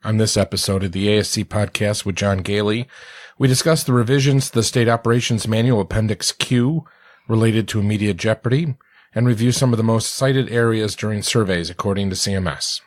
On this episode of the ASC Podcast with John Goehle, we discuss the revisions to the State Operations Manual Appendix Q related to Immediate Jeopardy, and review some of the most cited areas during surveys according to CMS.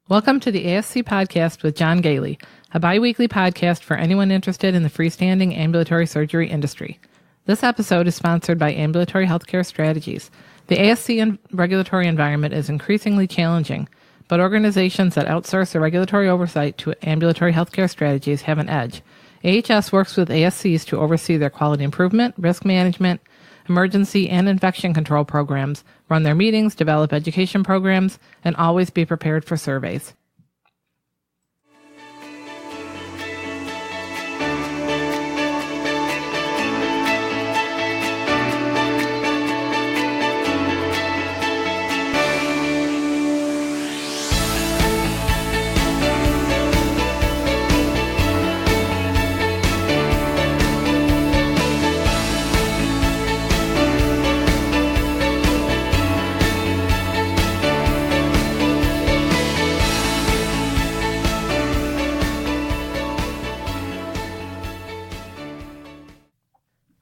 Welcome to the ASC Podcast with John Goehle, a bi-weekly podcast for anyone interested in the freestanding ambulatory surgery industry. This episode is sponsored by Ambulatory Healthcare Strategies. The ASC regulatory environment is increasingly challenging, but organizations that outsource their regulatory oversight to ambulatory healthcare strategies have an edge. AHS works with ASCs to oversee their quality improvement, risk management, emergency and infection control programs, run their meetings, develop education programs, and always be prepared for surveys.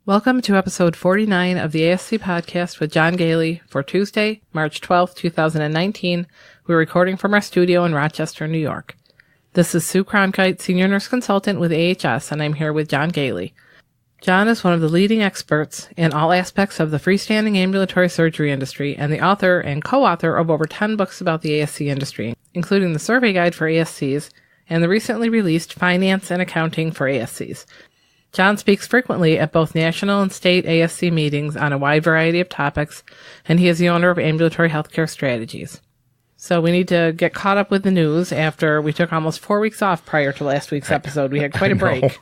Welcome to episode 49 of the ASC Podcast with John Goehle for Tuesday, March 12th, 2019. We're recording from our studio in Rochester, New York. This is Sue Cronkite, Senior Nurse Consultant with AHS, and I'm here with John Goehle. John is one of the leading experts in all aspects of the freestanding ambulatory surgery industry and the author and co-author of over 10 books about the ASC industry, including the Survey Guide for ASCs and the recently released Finance and Accounting for ASCs. John speaks frequently at both national and state ASC meetings on a wide variety of topics, and he is the owner of Ambulatory Healthcare Strategies. So we need to get caught up with the news after we took almost 4 weeks off prior to last week's episode. We had quite a break.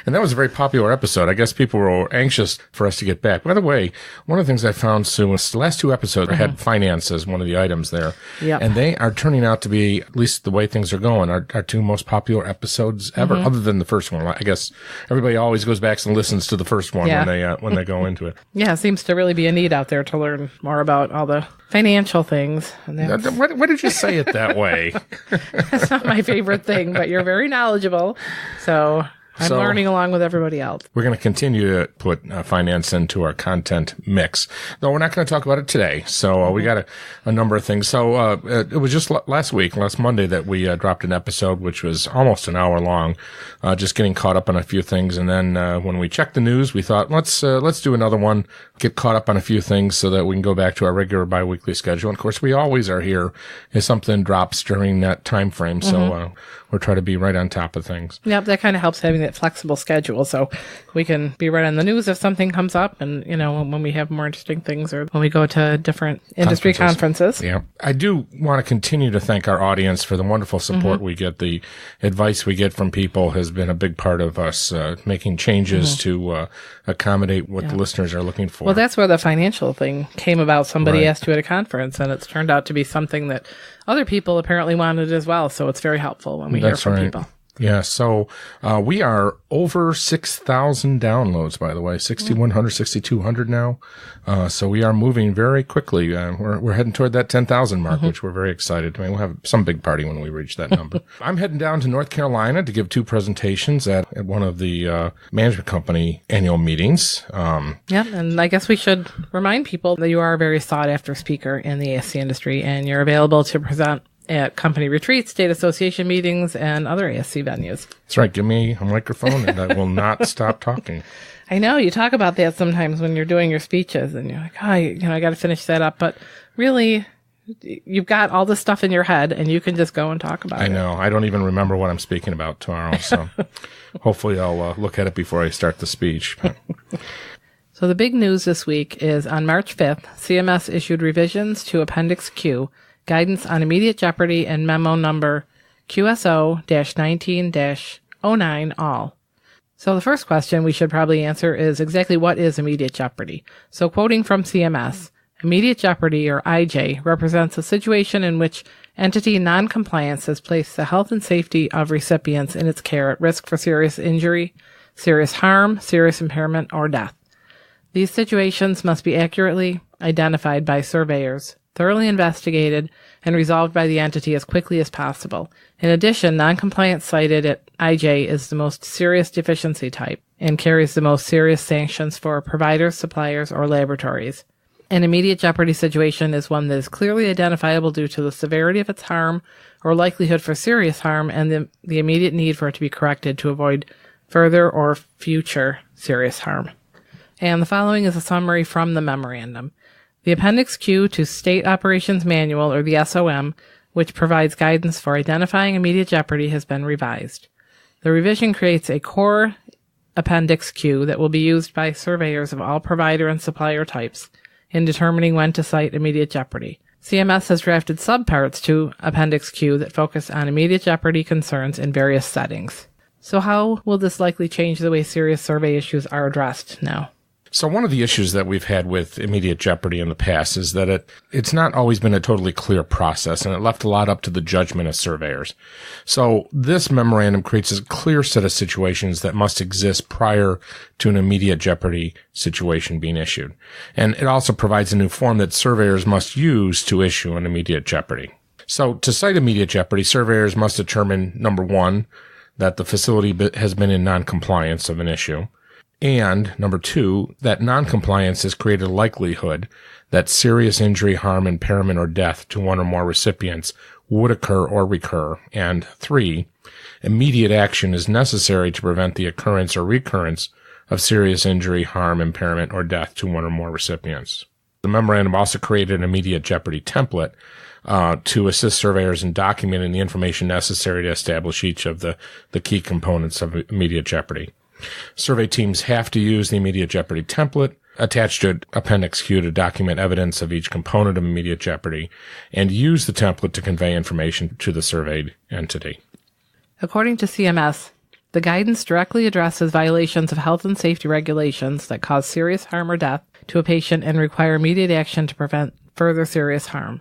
And that was a very popular episode. I guess people were anxious for us to get back. By the way, one of the things I found, Sue, was the last two episodes had finance as one of the items there. Yep. And they are turning out to be, at least the way things are going, our two most popular episodes ever, other than the first one. I guess everybody always goes back and listens to the first one when they go into it. Yeah, it seems to really be a need out there to learn more about all the financial things. And what did you say it that way? That's not my favorite thing, but you're very knowledgeable. So I'm learning along with everybody else. We're going to continue to put finance into our content mix, though we're not going to talk about it today. So we got a number of things. So it was just last Monday, that we dropped an episode, which was almost an hour long, just getting caught up on a few things. And then when we checked the news, we thought, let's do another one, get caught up on a few things so that we can go back to our regular biweekly schedule. And of course, we always are here if something drops during that time frame. So we're trying to be right on top of things. Yep, that kind of helps having that flexible schedule, so we can be right on the news if something comes up, and when we have more interesting things, or when we go to different industry conferences. Yeah, I do want to continue to thank our audience for the wonderful support we get. The advice we get from people has been a big part of us making changes to accommodate what the listeners are looking for. Well, that's where the financial thing came about. Somebody asked you at a conference, and it's turned out to be something that other people apparently wanted as well. So it's very helpful when we hear from people. Yeah, so we are over 6,000 downloads, by the way, 6,100, 6,200 now. So we are moving very quickly. We're heading toward that 10,000 mark, which we're very excited. I mean, we'll have some big party when we reach that number. I'm heading down to North Carolina to give 2 presentations at one of the management company annual meetings. Yeah, and I guess we should remind people that you are a very sought-after speaker in the ASC industry, and you're available to present at company retreats, state association meetings, and other ASC venues. That's right. Give me a microphone and I will not stop talking. I know you talk about that sometimes when you're doing your speeches, and you're like, I got to finish that up. But really, you've got all this stuff in your head, and you can just go and talk about it. I know. I don't even remember what I'm speaking about tomorrow. So hopefully I'll look at it before I start the speech. So the big news this week is on March 5th, CMS issued revisions to Appendix Q, Guidance on Immediate Jeopardy, and memo number QSO-19-09 all. So the first question we should probably answer is exactly what is immediate jeopardy? So quoting from CMS, immediate jeopardy, or IJ, represents a situation in which entity noncompliance has placed the health and safety of recipients in its care at risk for serious injury, serious harm, serious impairment, or death. These situations must be accurately identified by surveyors, thoroughly investigated, and resolved by the entity as quickly as possible. In addition, noncompliance cited at IJ is the most serious deficiency type and carries the most serious sanctions for providers, suppliers, or laboratories. An immediate jeopardy situation is one that is clearly identifiable due to the severity of its harm or likelihood for serious harm and the immediate need for it to be corrected to avoid further or future serious harm. And the following is a summary from the memorandum. The Appendix Q to State Operations Manual, or the SOM, which provides guidance for identifying immediate jeopardy, has been revised. The revision creates a core Appendix Q that will be used by surveyors of all provider and supplier types in determining when to cite immediate jeopardy. CMS has drafted subparts to Appendix Q that focus on immediate jeopardy concerns in various settings. So how will this likely change the way serious survey issues are addressed now? So one of the issues that we've had with immediate jeopardy in the past is that it's not always been a totally clear process, and it left a lot up to the judgment of surveyors. So this memorandum creates a clear set of situations that must exist prior to an immediate jeopardy situation being issued. And it also provides a new form that surveyors must use to issue an immediate jeopardy. So to cite immediate jeopardy, surveyors must determine, number one, that the facility has been in noncompliance of an issue. And, number two, that noncompliance has created a likelihood that serious injury, harm, impairment, or death to one or more recipients would occur or recur. And three, immediate action is necessary to prevent the occurrence or recurrence of serious injury, harm, impairment, or death to one or more recipients. The memorandum also created an immediate jeopardy template to assist surveyors in documenting the information necessary to establish each of the key components of immediate jeopardy. Survey teams have to use the immediate jeopardy template attached to Appendix Q to document evidence of each component of immediate jeopardy and use the template to convey information to the surveyed entity. According to CMS, the guidance directly addresses violations of health and safety regulations that cause serious harm or death to a patient and require immediate action to prevent further serious harm.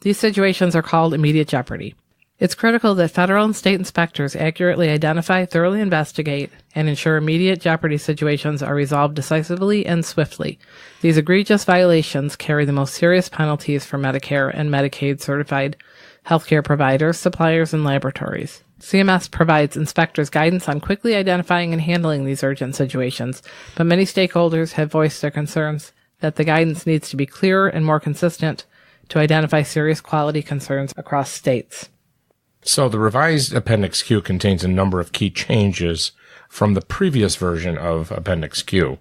These situations are called immediate jeopardy. It's critical that federal and state inspectors accurately identify, thoroughly investigate, and ensure immediate jeopardy situations are resolved decisively and swiftly. These egregious violations carry the most serious penalties for Medicare and Medicaid certified healthcare providers, suppliers, and laboratories. CMS provides inspectors guidance on quickly identifying and handling these urgent situations, but many stakeholders have voiced their concerns that the guidance needs to be clearer and more consistent to identify serious quality concerns across states. So the revised Appendix Q contains a number of key changes from the previous version of Appendix Q.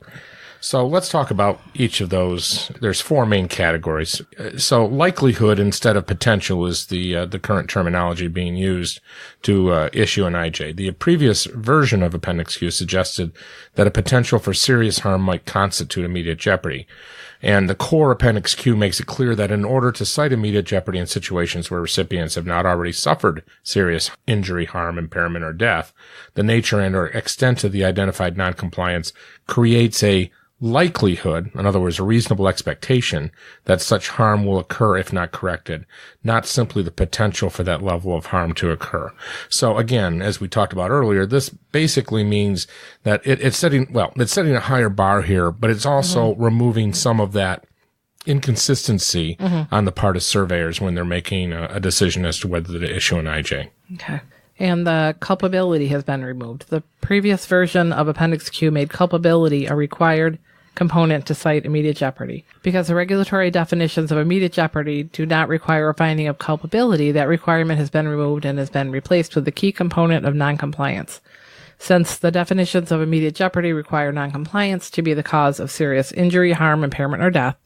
So let's talk about each of those. There's four main categories. So likelihood instead of potential is the current terminology being used to issue an IJ. The previous version of Appendix Q suggested that a potential for serious harm might constitute immediate jeopardy. And the core Appendix Q makes it clear that in order to cite immediate jeopardy in situations where recipients have not already suffered serious injury, harm, impairment, or death, the nature and or extent of the identified noncompliance creates a likelihood, in other words, a reasonable expectation that such harm will occur if not corrected, not simply the potential for that level of harm to occur. So again, as we talked about earlier, this basically means that it's setting a higher bar here, but it's also removing some of that inconsistency on the part of surveyors when they're making a decision as to whether to issue an IJ. Okay. And the culpability has been removed. The previous version of Appendix Q made culpability a required component to cite immediate jeopardy. Because the regulatory definitions of immediate jeopardy do not require a finding of culpability, that requirement has been removed and has been replaced with the key component of noncompliance. Since the definitions of immediate jeopardy require noncompliance to be the cause of serious injury, harm, impairment, or death,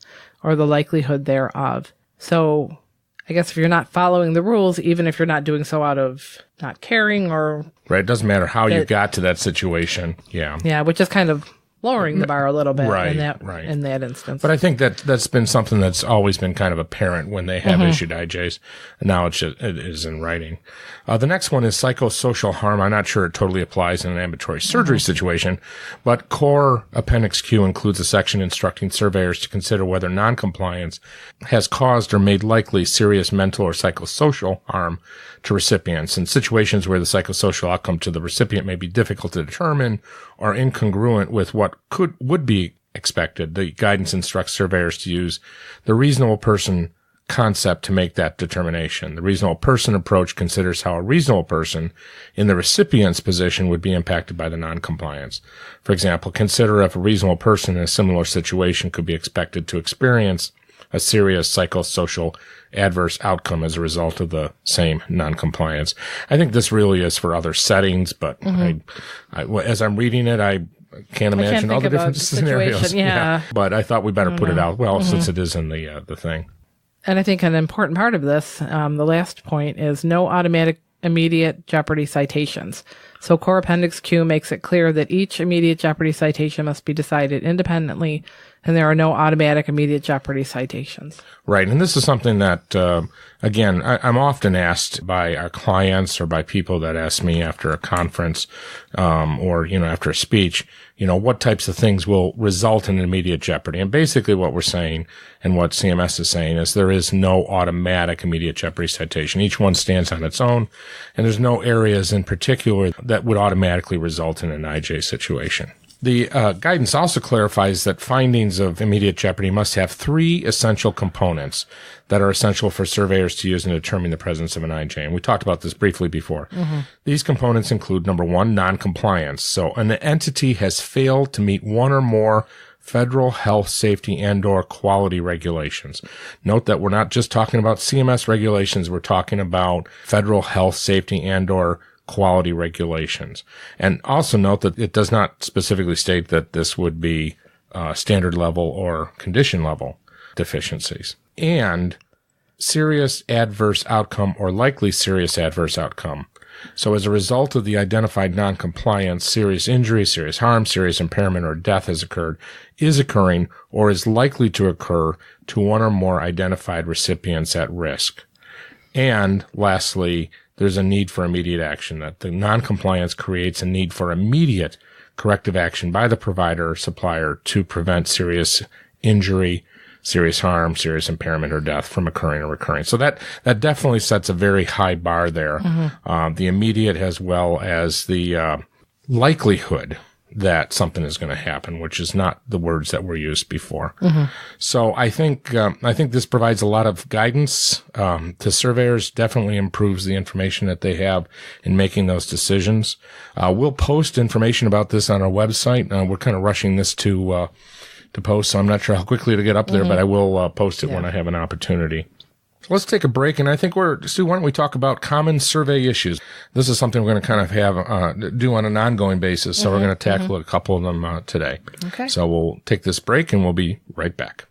or the likelihood thereof. So I guess if you're not following the rules, even if you're not doing so out of not caring or... Right, it doesn't matter how you got to that situation. Yeah. Yeah, which is kind of lowering the bar a little bit Right, in that right. in that instance. But I think that's been something that's always been kind of apparent when they have issued IJs. And now it is in writing. The next one is psychosocial harm. I'm not sure it totally applies in an ambulatory surgery situation, but core Appendix Q includes a section instructing surveyors to consider whether noncompliance has caused or made likely serious mental or psychosocial harm to recipients. In situations where the psychosocial outcome to the recipient may be difficult to determine or incongruent with what would be expected, the guidance instructs surveyors to use the reasonable person concept to make that determination. The reasonable person approach considers how a reasonable person in the recipient's position would be impacted by the noncompliance. For example, consider if a reasonable person in a similar situation could be expected to experience a serious psychosocial adverse outcome as a result of the same noncompliance. I think this really is for other settings, but as I'm reading it, I can't imagine all the different scenarios. Yeah. But I thought we better put it out since it is in the thing. And I think an important part of this, the last point, is no automatic immediate jeopardy citations. So Core Appendix Q makes it clear that each immediate jeopardy citation must be decided independently, and there are no automatic immediate jeopardy citations. Right. And this is something that, again, I'm often asked by our clients or by people that ask me after a conference, or, after a speech, what types of things will result in immediate jeopardy. And basically what we're saying and what CMS is saying is there is no automatic immediate jeopardy citation. Each one stands on its own, and there's no areas in particular that would automatically result in an IJ situation. The guidance also clarifies that findings of immediate jeopardy must have three essential components that are essential for surveyors to use in determining the presence of an IJ. And we talked about this briefly before. These components include, number one, noncompliance. So an entity has failed to meet one or more federal health, safety, and/or quality regulations. Note that we're not just talking about CMS regulations. We're talking about federal health, safety, and/or quality regulations. And also note that it does not specifically state that this would be standard level or condition level deficiencies. And serious adverse outcome or likely serious adverse outcome. So as a result of the identified noncompliance, serious injury, serious harm, serious impairment, or death has occurred, is occurring, or is likely to occur to one or more identified recipients at risk. And lastly, there's a need for immediate action, that the noncompliance creates a need for immediate corrective action by the provider or supplier to prevent serious injury, serious harm, serious impairment, or death from occurring or recurring. So that definitely sets a very high bar there. The immediate as well as the likelihood that something is going to happen, which is not the words that were used before. So I think this provides a lot of guidance to surveyors, definitely improves the information that they have in making those decisions. We'll post information about this on our website. We're kind of rushing this to post, so I'm not sure how quickly it'll get up there, but I will post it when I have an opportunity. So let's take a break, and I think Sue, why don't we talk about common survey issues? This is something we're going to kind of have do on an ongoing basis, so we're going to tackle a couple of them today. Okay. So we'll take this break, and we'll be right back.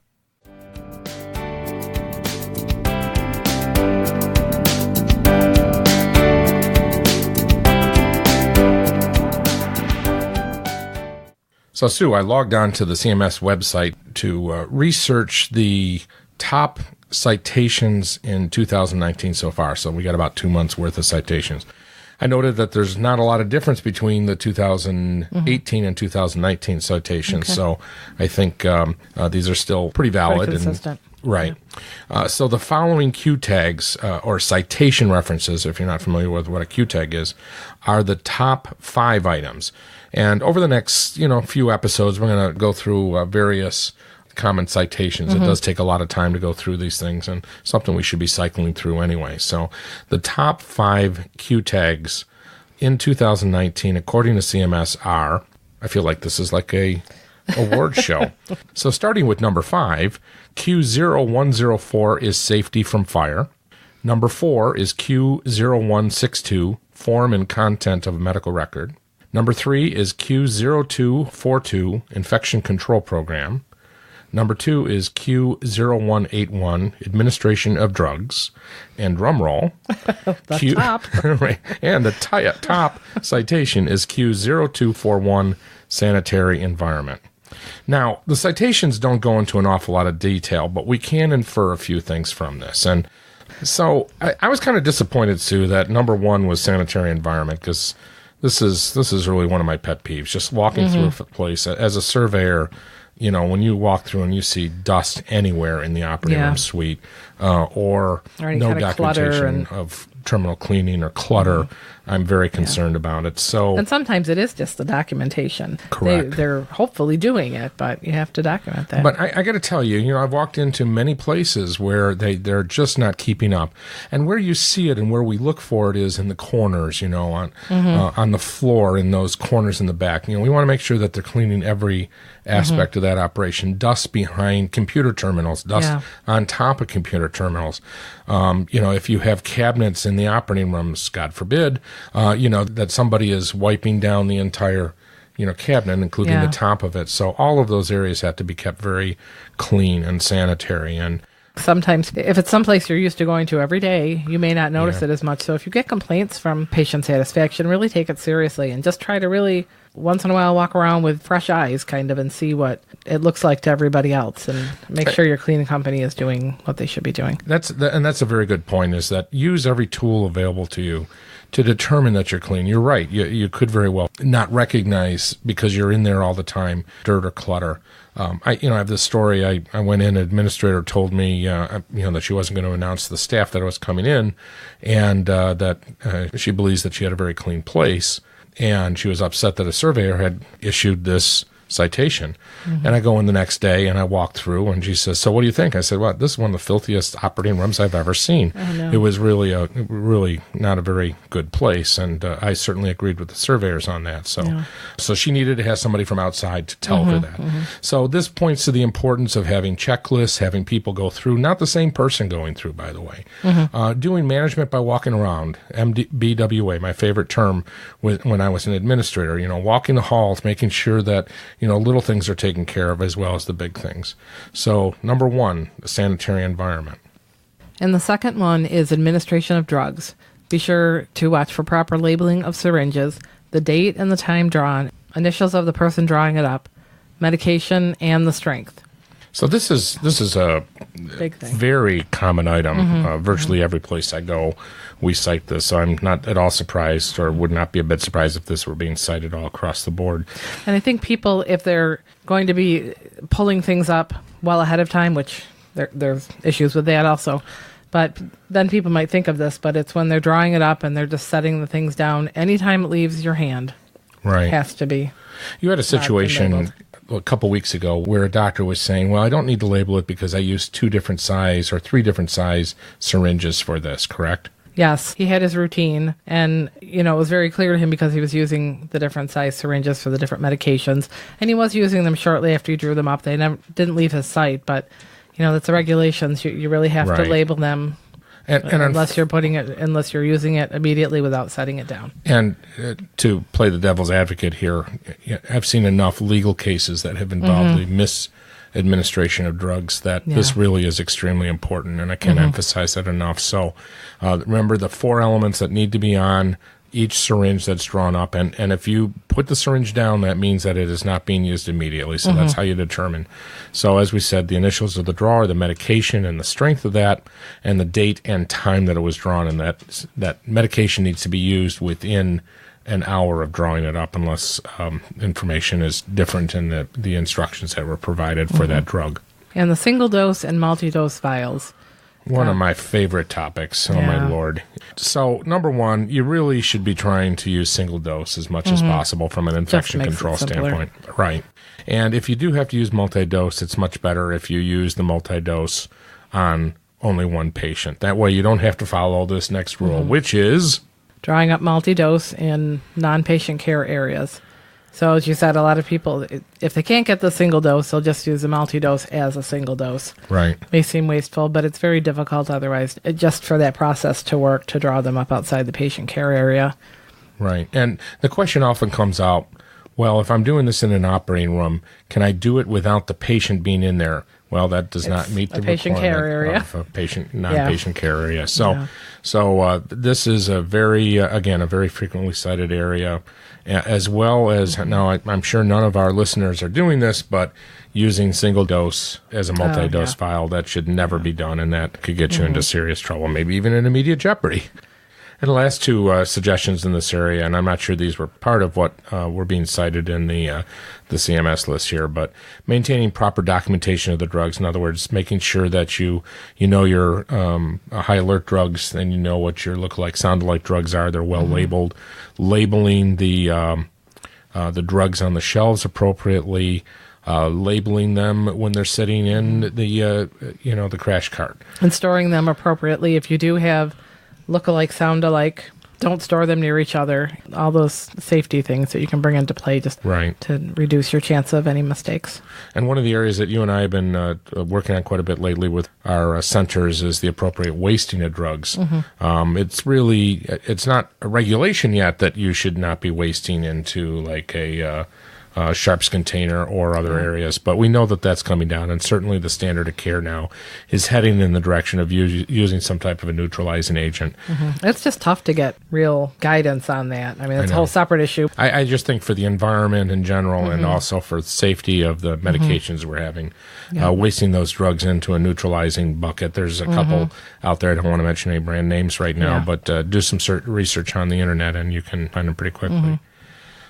So, Sue, I logged on to the CMS website to research the top citations in 2019 so far. So we got about 2 months worth of citations. I noted that there's not a lot of difference between the 2018 and 2019 citations. Okay. So I think these are still pretty valid. Pretty consistent. Right. So the following Q tags, or citation references, if you're not familiar with what a Q tag is, are the top 5 items. And over the next, few episodes, we're going to go through various common citations. It does take a lot of time to go through these things, and something we should be cycling through anyway. So the top 5 Q tags in 2019, according to CMS, are, I feel like this is like a award show. So starting with number 5, Q0104 is safety from fire. Number 4 is Q0162, form and content of a medical record. Number 3 is Q0242, infection control program. Number 2 is Q0181, administration of drugs. And drum roll. Top. Right. And the top citation is Q0241, sanitary environment. Now, the citations don't go into an awful lot of detail, but we can infer a few things from this. And so I was kind of disappointed, Sue, that number one was sanitary environment, because this is really one of my pet peeves, just walking through a place. As a surveyor, when you walk through and you see dust anywhere in the operating room suite, or no documentation of terminal cleaning or clutter, I'm very concerned about it. So, and sometimes it is just the documentation. Correct. They're hopefully doing it, but you have to document that. But I got to tell you, I've walked into many places where they're just not keeping up, and where you see it and where we look for it is in the corners, on the floor, in those corners in the back. We want to make sure that they're cleaning every aspect of that operation. Dust behind computer terminals, dust on top of computer terminals. If you have cabinets in the operating rooms, God forbid, that somebody is wiping down the entire, cabinet, including the top of it. So all of those areas have to be kept very clean and sanitary. And sometimes, if it's someplace you're used to going to every day, you may not notice it as much. So if you get complaints from patient satisfaction, really take it seriously and just try to really, once in a while, walk around with fresh eyes, kind of, and see what it looks like to everybody else, and make sure your cleaning company is doing what they should be doing. That's a very good point, is that use every tool available to you to determine that you're clean. You're right. You could very well not recognize, because you're in there all the time, dirt or clutter. I have this story. I went in, an administrator told me, that she wasn't going to announce to the staff that I was coming in, and that she believes that she had a very clean place. And she was upset that a surveyor had issued this citation. And I go in the next day and I walk through, and she says, "So what do you think?" I said, "Well, this is one of the filthiest operating rooms I've ever seen." Oh, no. It was really not a very good place. And I certainly agreed with the surveyors on that. So she needed to have somebody from outside to tell her that. So this points to the importance of having checklists, having people go through, not the same person going through, by the way, doing management by walking around, BWA, my favorite term when I was an administrator, walking the halls, making sure that, little things are taken care of as well as the big things. So, number one, the sanitary environment. And the second one is administration of drugs. Be sure to watch for proper labeling of syringes, the date and the time drawn, initials of the person drawing it up, medication, and the strength. So this is a big thing. Very common item. Virtually every place I go, we cite this. So I'm not at all surprised, or would not be a bit surprised if this were being cited all across the board. And I think people, if they're going to be pulling things up well ahead of time, which there's issues with that also, but then people might think of this, but it's when they're drawing it up and they're just setting the things down. Anytime it leaves your hand, it has to be. You had a situation a couple weeks ago where a doctor was saying, "Well, I don't need to label it because I used 2 different size or 3 different size syringes for this," correct? Yes, he had his routine, and it was very clear to him because he was using the different size syringes for the different medications, and he was using them shortly after he drew them up. They didn't leave his site, but that's the regulations. You really have to label them. And unless you're using it immediately without setting it down. And to play the devil's advocate here, I've seen enough legal cases that have involved the misadministration of drugs that this really is extremely important, and I can't emphasize that enough. So remember the 4 elements that need to be on each syringe that's drawn up, and if you put the syringe down, that means that it is not being used immediately. So that's how you determine. So as we said, the initials of the drawer, the medication and the strength of that, and the date and time that it was drawn, and that medication needs to be used within an hour of drawing it up, unless information is different in the instructions that were provided for that drug. And the single dose and multi-dose vials. One of my favorite topics. Oh, my Lord. So, number one, you really should be trying to use single dose as much as possible from an infection control standpoint. Right. And if you do have to use multi-dose, it's much better if you use the multi-dose on only one patient. That way you don't have to follow this next rule, which is drawing up multi-dose in non-patient care areas. So as you said, a lot of people, if they can't get the single dose, they'll just use the multi-dose as a single dose. Right. May seem wasteful, but it's very difficult otherwise, just for that process to work, to draw them up outside the patient care area. Right. And the question often comes out, well, if I'm doing this in an operating room, can I do it without the patient being in there? well, that does not meet the patient care area. Of a non-patient care area. So this is a very, again, a very frequently cited area, as well as, now I'm sure none of our listeners are doing this, but using single dose as a multi-dose file, that should never be done, and that could get you into serious trouble, maybe even in immediate jeopardy. And the last two suggestions in this area, and I'm not sure these were part of what were being cited in the CMS list here, but maintaining proper documentation of the drugs. In other words, making sure that you know your high alert drugs and you know what your look-alike, sound-alike drugs are. They're well labeled. Labeling the drugs on the shelves appropriately. Labeling them when they're sitting in the crash cart. And storing them appropriately. If you do have look-alike, sound-alike, don't store them near each other. All those safety things that you can bring into play just to reduce your chance of any mistakes. And one of the areas that you and I have been working on quite a bit lately with our centers is the appropriate wasting of drugs. It's not a regulation yet that you should not be wasting into like a sharps container or other areas, but we know that that's coming down, and certainly the standard of care now is heading in the direction of using some type of a neutralizing agent. It's just tough to get real guidance on that. I mean, it's a whole separate issue. I just think for the environment in general and also for the safety of the medications we're having, wasting those drugs into a neutralizing bucket. There's a couple out there. I don't want to mention any brand names right now, but do some research on the internet and you can find them pretty quickly.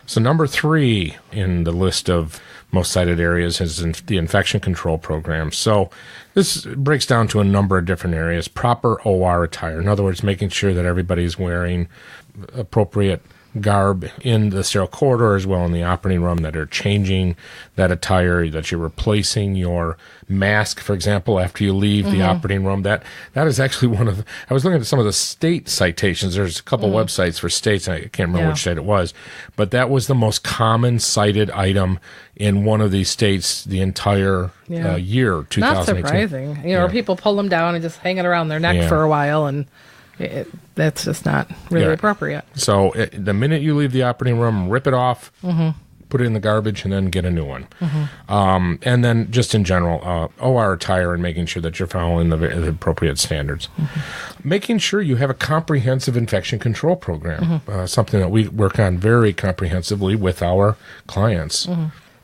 So number 3 in the list of most cited areas is the infection control program. So this breaks down to a number of different areas. Proper OR attire. In other words, making sure that everybody's wearing appropriate garb in the sterile corridor as well in the operating room, that are changing that attire, that you're replacing your mask, for example, after you leave the operating room. That is actually one of I was looking at some of the state citations. There's a couple websites for states. I can't remember which state it was, but that was the most common cited item in one of these states the entire year, 2018. Not surprising. Or people pull them down and just hang it around their neck for a while, and that's just not really appropriate. So the minute you leave the operating room, rip it off, put it in the garbage, and then get a new one. And then just in general, OR attire and making sure that you're following the appropriate standards. Making sure you have a comprehensive infection control program, something that we work on very comprehensively with our clients.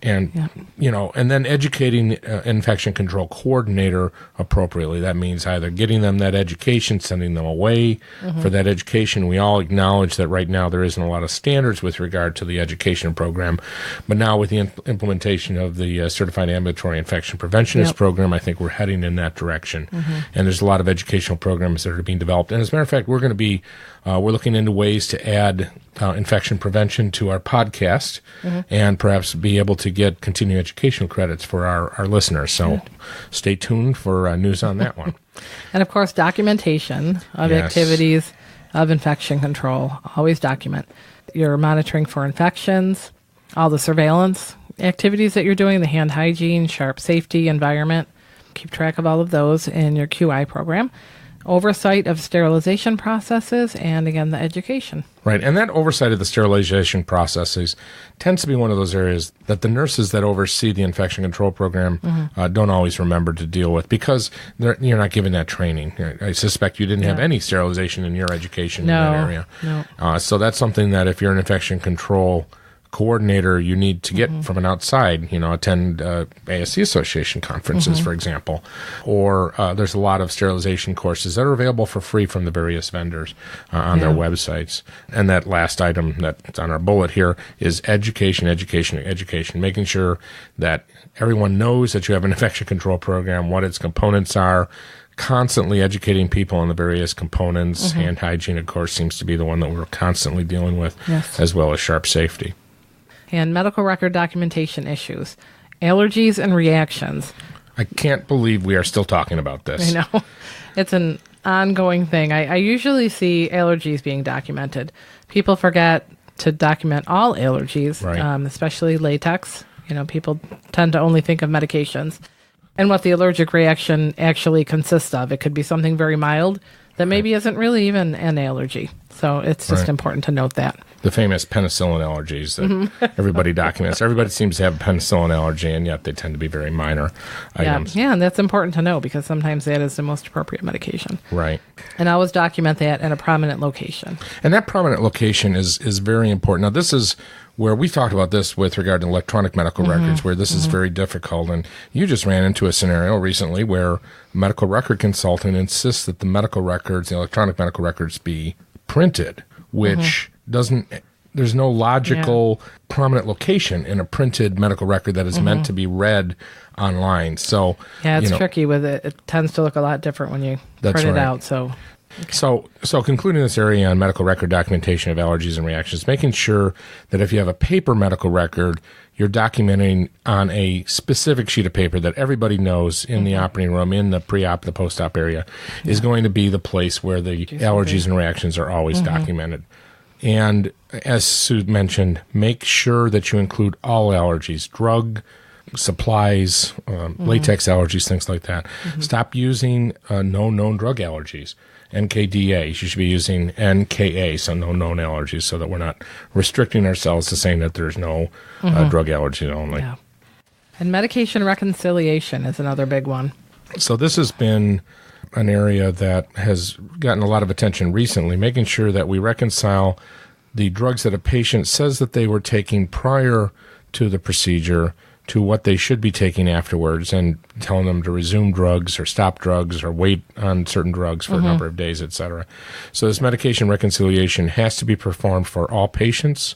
And, and then educating infection control coordinator appropriately. That means either getting them that education, sending them away for that education. We all acknowledge that right now there isn't a lot of standards with regard to the education program. But now with the implementation of the Certified Ambulatory Infection Preventionist program, I think we're heading in that direction. And there's a lot of educational programs that are being developed. And as a matter of fact, we're going to be we're looking into ways to add infection prevention to our podcast and perhaps be able to get continuing educational credits for our listeners. So stay tuned for news on that one. And, of course, documentation of activities of infection control. Always document. You're monitoring for infections, all the surveillance activities that you're doing, the hand hygiene, sharp safety, environment. Keep track of all of those in your QI program. Oversight of sterilization processes, and again, the education. Right, and that oversight of the sterilization processes tends to be one of those areas that the nurses that oversee the infection control program don't always remember to deal with because you're not given that training. I suspect you didn't have any sterilization in your education in that area. No. So that's something that if you're an infection control coordinator, you need to get from an outside, attend ASC Association conferences, for example, or there's a lot of sterilization courses that are available for free from the various vendors on their websites. And that last item that's on our bullet here is education, making sure that everyone knows that you have an infection control program, what its components are, constantly educating people on the various components. Hand hygiene, of course, seems to be the one that we're constantly dealing with, as well as sharp safety. And medical record documentation issues, allergies and reactions. I can't believe we are still talking about this. I know. It's an ongoing thing. I usually see allergies being documented. People forget to document all allergies, especially latex. People tend to only think of medications and what the allergic reaction actually consists of. It could be something very mild that maybe isn't really even an allergy. So it's just important to note that. the famous penicillin allergies that everybody documents. Everybody seems to have a penicillin allergy, and yet they tend to be very minor items. Yeah, and that's important to know because sometimes that is the most appropriate medication. Right. And always document that in a prominent location. And that prominent location is very important. Now, this is where we talked about this with regard to electronic medical records, where this is very difficult. And you just ran into a scenario recently where a medical record consultant insists that the medical records, the electronic medical records, be printed, which there's no logical prominent location in a printed medical record that is meant to be read online. So yeah, it's tricky with it. It tends to look a lot different when you print it out. So concluding this area on medical record documentation of allergies and reactions, making sure that if you have a paper medical record, you're documenting on a specific sheet of paper that everybody knows in the operating room, in the pre-op, the post-op area, is going to be the place where the allergies and reactions are always documented. And as Sue mentioned, make sure that you include all allergies, drug, supplies, latex allergies, things like that. Stop using no known drug allergies. NKDA, you should be using NKA, so no known allergies, so that we're not restricting ourselves to saying that there's no drug allergies only. Yeah. And medication reconciliation is another big one. So this has been an area that has gotten a lot of attention recently, making sure that we reconcile the drugs that a patient says that they were taking prior to the procedure to what they should be taking afterwards, and telling them to resume drugs or stop drugs or wait on certain drugs for a number of days, et cetera. So this medication reconciliation has to be performed for all patients,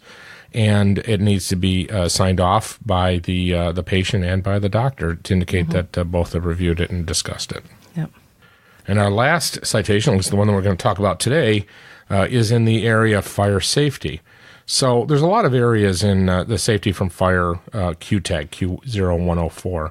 and it needs to be signed off by the patient and by the doctor to indicate that both have reviewed it and discussed it. Yep. And our last citation, which is the one that we're going to talk about today, is in the area of fire safety. So there's a lot of areas in the safety from fire Q tag, Q0104.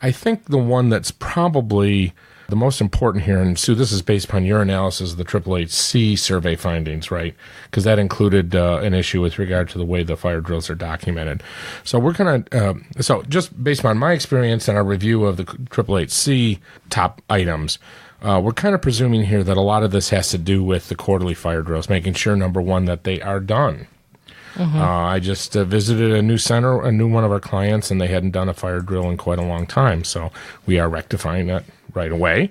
I think the one that's probably the most important here, and Sue, this is based upon your analysis of the AAHC survey findings, right? Because that included an issue with regard to the way the fire drills are documented. So we're going to, so just based on my experience and our review of the AAHC top items, we're kind of presuming here that a lot of this has to do with the quarterly fire drills, making sure, number one, that they are done. I just visited a new center, a new one of our clients, and they hadn't done a fire drill in quite a long time. So we are rectifying that right away,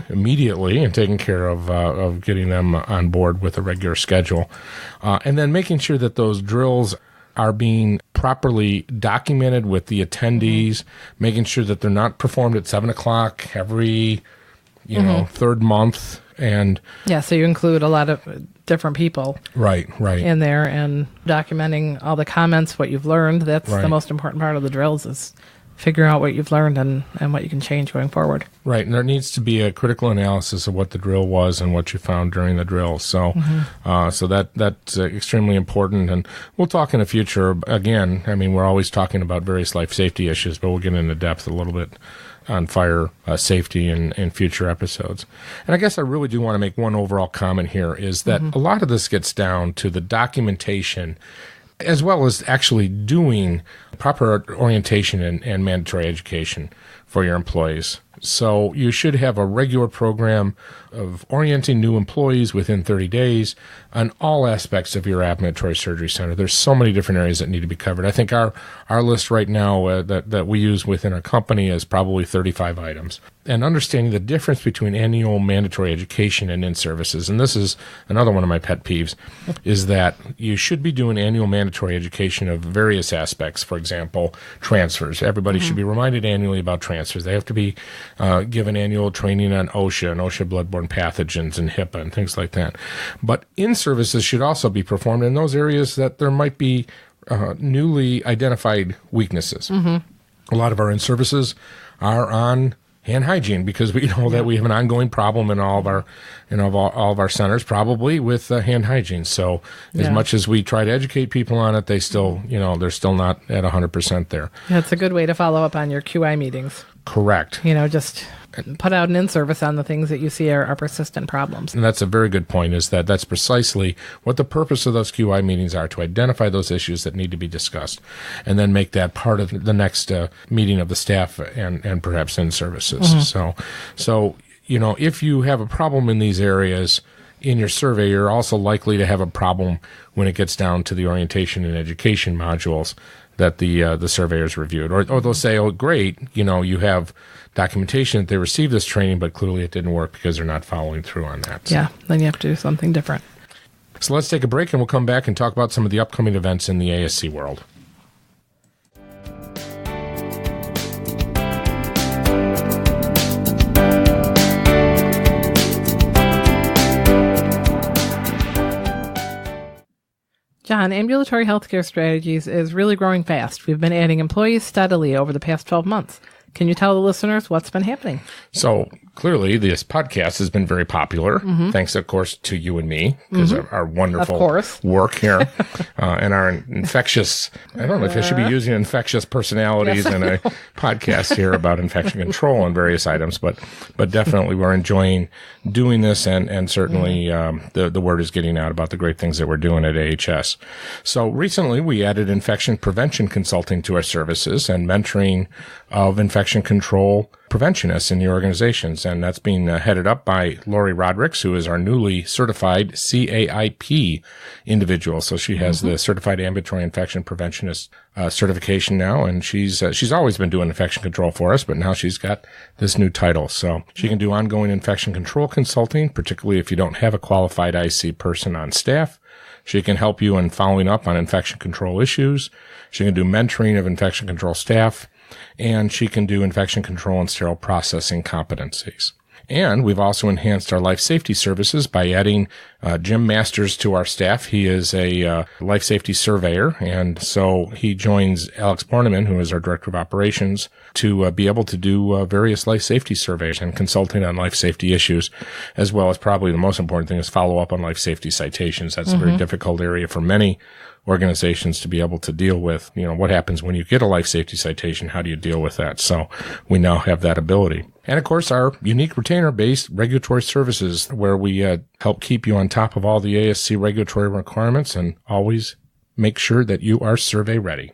immediately, and taking care of getting them on board with a regular schedule. And then making sure that those drills are being properly documented with the attendees, making sure that they're not performed at 7 o'clock every, third month. And yeah, so you include a lot of different people right in there, and documenting all the comments, what you've learned. That's the most important part of the drills, is figuring out what you've learned and what you can change going forward. Right, and there needs to be a critical analysis of what the drill was and what you found during the drill. So so that's extremely important, and we'll talk in the future. Again, I mean, we're always talking about various life safety issues, but we'll get into depth a little bit on fire safety in future episodes. And I guess I really do want to make one overall comment here, is that a lot of this gets down to the documentation as well as actually doing proper orientation and mandatory education for your employees. So you should have a regular program of orienting new employees within 30 days on all aspects of your ambulatory surgery center. There's so many different areas that need to be covered. I think our list right now that we use within our company is probably 35 items. And understanding the difference between annual mandatory education and in-services, and this is another one of my pet peeves, is that you should be doing annual mandatory education of various aspects. For example, transfers. Everybody should be reminded annually about transfers. They have to be given annual training on OSHA and OSHA bloodborne pathogens and HIPAA and things like that. But in-services should also be performed in those areas that there might be newly identified weaknesses. A lot of our in-services are on hand hygiene, because we know that we have an ongoing problem in all of our centers, probably with hand hygiene. So as much as we try to educate people on it, they still, they're still not at 100% there. That's a good way to follow up on your QI meetings. Correct. Just put out an in-service on the things that you see are persistent problems. And that's a very good point, is that's precisely what the purpose of those QI meetings are, to identify those issues that need to be discussed, and then make that part of the next meeting of the staff and perhaps in-services. So, if you have a problem in these areas, in your survey, you're also likely to have a problem when it gets down to the orientation and education modules that the surveyors reviewed. Or they'll say, oh, great, you have documentation that they received this training, but clearly it didn't work because they're not following through on that. Yeah, then you have to do something different. So let's take a break, and we'll come back and talk about some of the upcoming events in the ASC world. John, Ambulatory Healthcare Strategies is really growing fast. We've been adding employees steadily over the past 12 months. Can you tell the listeners what's been happening? So clearly, this podcast has been very popular, thanks, of course, to you and me, because of our wonderful work here and our infectious, I don't know if I should be using infectious personalities in a podcast here about infection control and various items, but definitely we're enjoying doing this, and certainly the word is getting out about the great things that we're doing at AHS. So recently, we added infection prevention consulting to our services and mentoring of infection control preventionists in the organizations, and that's being headed up by Lori Rodericks, who is our newly certified CAIP individual. So she has the Certified Ambulatory Infection Preventionist certification now, and she's always been doing infection control for us, but now she's got this new title. So she can do ongoing infection control consulting, particularly if you don't have a qualified IC person on staff. She can help you in following up on infection control issues. She can do mentoring of infection control staff, and she can do infection control and sterile processing competencies. And we've also enhanced our life safety services by adding Jim Masters to our staff. He is a life safety surveyor, and so he joins Alex Borneman, who is our Director of Operations, to be able to do various life safety surveys and consulting on life safety issues, as well as probably the most important thing is follow up on life safety citations. That's a very difficult area for many organizations to be able to deal with. What happens when you get a life safety citation? How do you deal with that? So we now have that ability. And of course, our unique retainer-based regulatory services, where we help keep you on top of all the ASC regulatory requirements and always make sure that you are survey ready.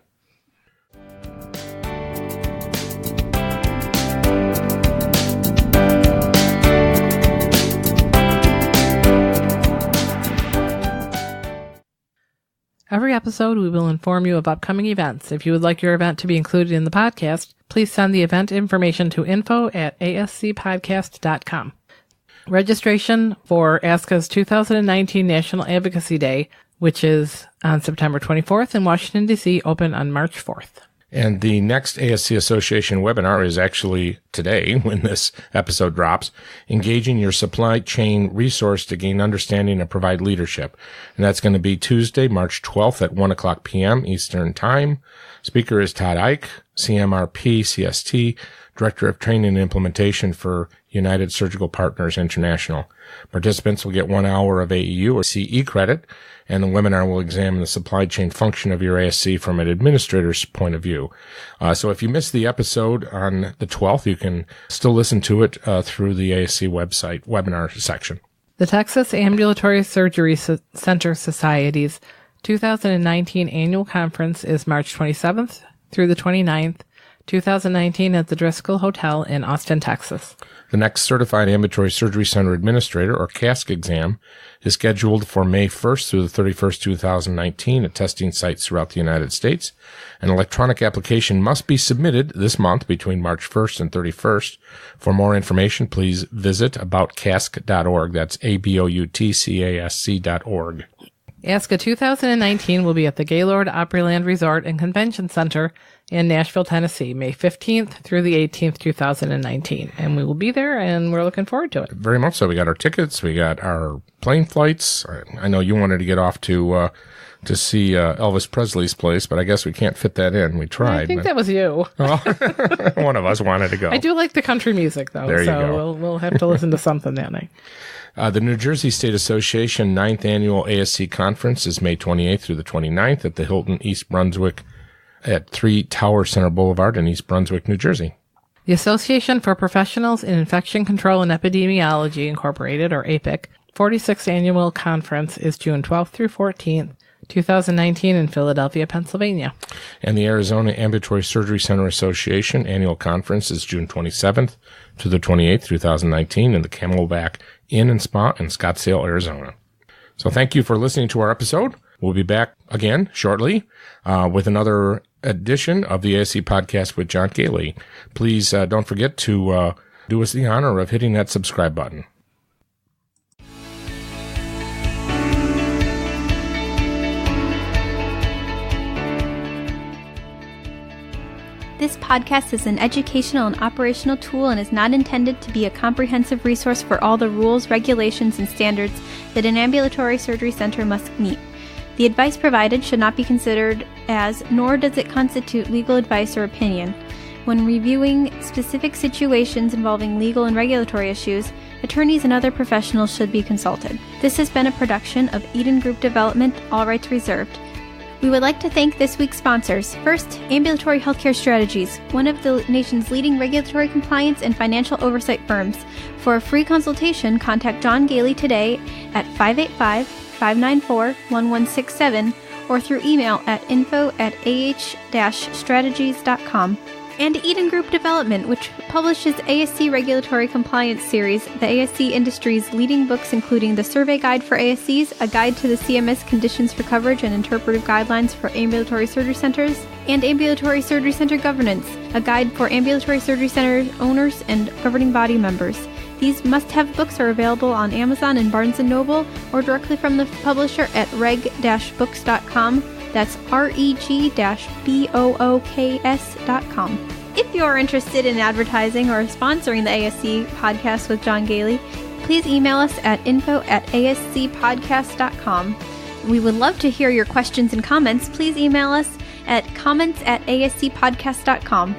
Every episode, we will inform you of upcoming events. If you would like your event to be included in the podcast, please send the event information to info@ascpodcast.com. Registration for ASCA's 2019 National Advocacy Day, which is on September 24th in Washington, D.C., open on March 4th. And the next ASC Association webinar is actually today when this episode drops, engaging your supply chain resource to gain understanding and provide leadership. And that's going to be Tuesday, March 12th at 1:00 p.m. Eastern Time. Speaker is Todd Ike, CMRP, CST, Director of Training and Implementation for United Surgical Partners International. Participants will get 1 hour of AEU or CE credit, and the webinar will examine the supply chain function of your ASC from an administrator's point of view. So if you missed the episode on the 12th, you can still listen to it through the ASC website webinar section. The Texas Ambulatory Surgery Center Society's 2019 annual conference is March 27th through the 29th, 2019 at the Driscoll Hotel in Austin, Texas. The next Certified Ambulatory Surgery Center Administrator, or CASC exam, is scheduled for May 1st through the 31st, 2019 at testing sites throughout the United States. An electronic application must be submitted this month between March 1st and 31st. For more information, please visit aboutcasc.org. That's aboutcasc.org. ASCA 2019 will be at the Gaylord Opryland Resort and Convention Center in Nashville, Tennessee, May 15th through the 18th, 2019. And we will be there, and we're looking forward to it. Very much so. We got our tickets. We got our plane flights. I know you wanted to get off to see Elvis Presley's place, but I guess we can't fit that in. We tried. I think that was you. One of us wanted to go. I do like the country music, though, there you go. We'll have to listen to something that night. The New Jersey State Association 9th Annual ASC Conference is May 28th through the 29th at the Hilton East Brunswick at 3 Tower Center Boulevard in East Brunswick, New Jersey. The Association for Professionals in Infection Control and Epidemiology, Incorporated, or APIC, 46th Annual Conference is June 12th through 14th, 2019 in Philadelphia, Pennsylvania. And the Arizona Ambulatory Surgery Center Association Annual Conference is June 27th to the 28th, 2019 in the Camelback Inn and Spa in Scottsdale, Arizona. So thank you for listening to our episode. We'll be back again shortly with another edition of the ASC Podcast with John Goehle. Please don't forget to do us the honor of hitting that subscribe button. This podcast is an educational and operational tool and is not intended to be a comprehensive resource for all the rules, regulations, and standards that an ambulatory surgery center must meet. The advice provided should not be considered as, nor does it constitute legal advice or opinion. When reviewing specific situations involving legal and regulatory issues, attorneys and other professionals should be consulted. This has been a production of Eden Group Development, all rights reserved. We would like to thank this week's sponsors. First, Ambulatory Healthcare Strategies, one of the nation's leading regulatory compliance and financial oversight firms. For a free consultation, contact John Goehle today at 585-594-1167 or through email at info@ah-strategies.com. And Eden Group Development, which publishes ASC Regulatory Compliance Series, the ASC industry's leading books including the Survey Guide for ASCs, a guide to the CMS Conditions for Coverage and Interpretive Guidelines for Ambulatory Surgery Centers, and Ambulatory Surgery Center Governance, a guide for ambulatory surgery center owners and governing body members. These must-have books are available on Amazon and Barnes & Noble or directly from the publisher at reg-books.com. That's reg-books.com. If you are interested in advertising or sponsoring the ASC Podcast with John Goehle, please email us at info@ascpodcast.com. We would love to hear your questions and comments. Please email us at comments@ascpodcast.com.